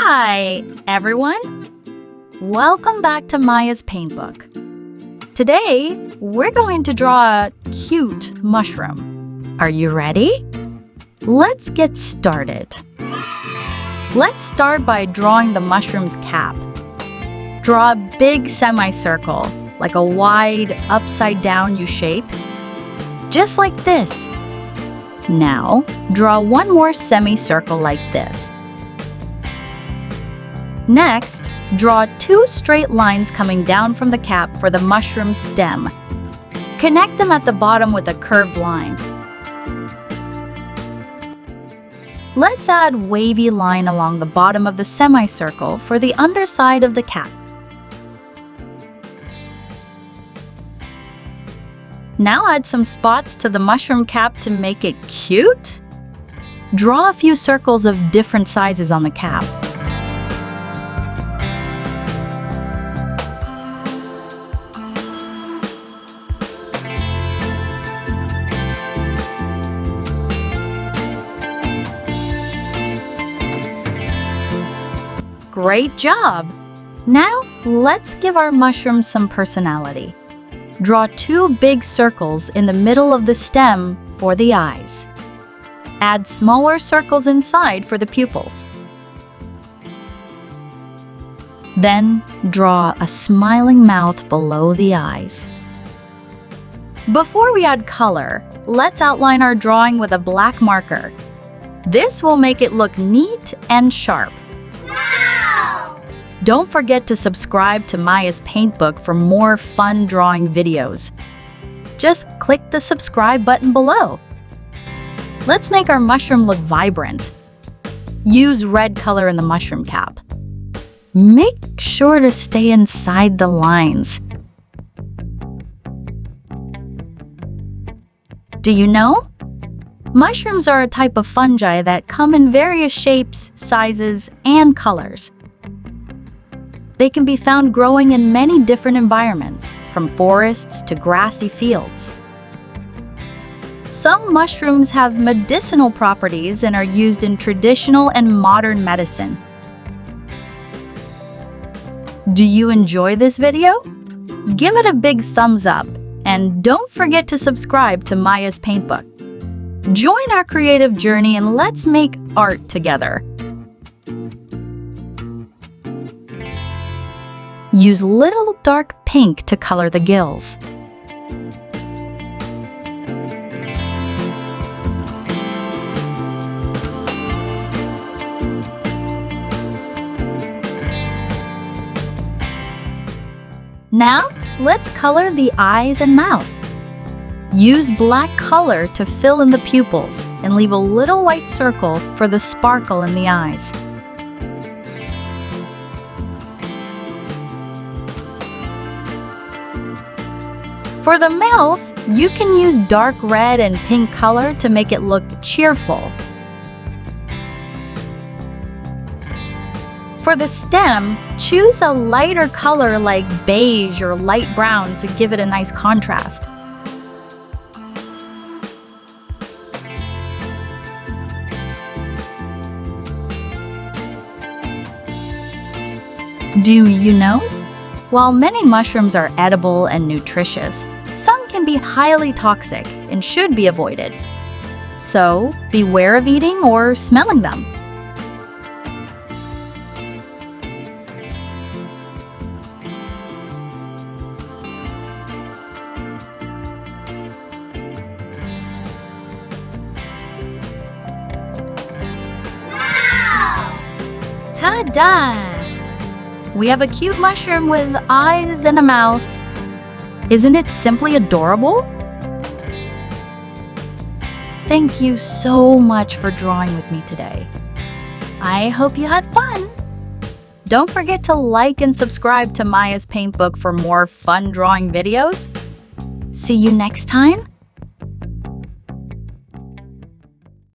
Hi, everyone! Welcome back to Maya's Paintbook. Today, we're going to draw a cute mushroom. Are you ready? Let's get started. Let's start by drawing the mushroom's cap. Draw a big semicircle, like a wide, upside-down U shape. Just like this. Now, draw one more semicircle like this. Next, draw two straight lines coming down from the cap for the mushroom stem. Connect them at the bottom with a curved line. Let's add wavy line along the bottom of the semicircle for the underside of the cap. Now add some spots to the mushroom cap to make it cute. Draw a few circles of different sizes on the cap. Great job! Now, let's give our mushroom some personality. Draw two big circles in the middle of the stem for the eyes. Add smaller circles inside for the pupils. Then, draw a smiling mouth below the eyes. Before we add color, let's outline our drawing with a black marker. This will make it look neat and sharp. Don't forget to subscribe to Maya's Paintbook for more fun drawing videos. Just click the subscribe button below. Let's make our mushroom look vibrant. Use red color in the mushroom cap. Make sure to stay inside the lines. Do you know? Mushrooms are a type of fungi that come in various shapes, sizes, and colors. They can be found growing in many different environments, from forests to grassy fields. Some mushrooms have medicinal properties and are used in traditional and modern medicine. Do you enjoy this video? Give it a big thumbs up, and don't forget to subscribe to Maya's Paintbook. Join our creative journey and let's make art together. Use little dark pink to color the gills. Now, let's color the eyes and mouth. Use black color to fill in the pupils and leave a little white circle for the sparkle in the eyes. For the mouth, you can use dark red and pink color to make it look cheerful. For the stem, choose a lighter color like beige or light brown to give it a nice contrast. Do you know? While many mushrooms are edible and nutritious, some can be highly toxic and should be avoided. So, beware of eating or smelling them. Wow! Ta-da! We have a cute mushroom with eyes and a mouth. Isn't it simply adorable? Thank you so much for drawing with me today. I hope you had fun. Don't forget to like and subscribe to Maya's Paintbook for more fun drawing videos. See you next time.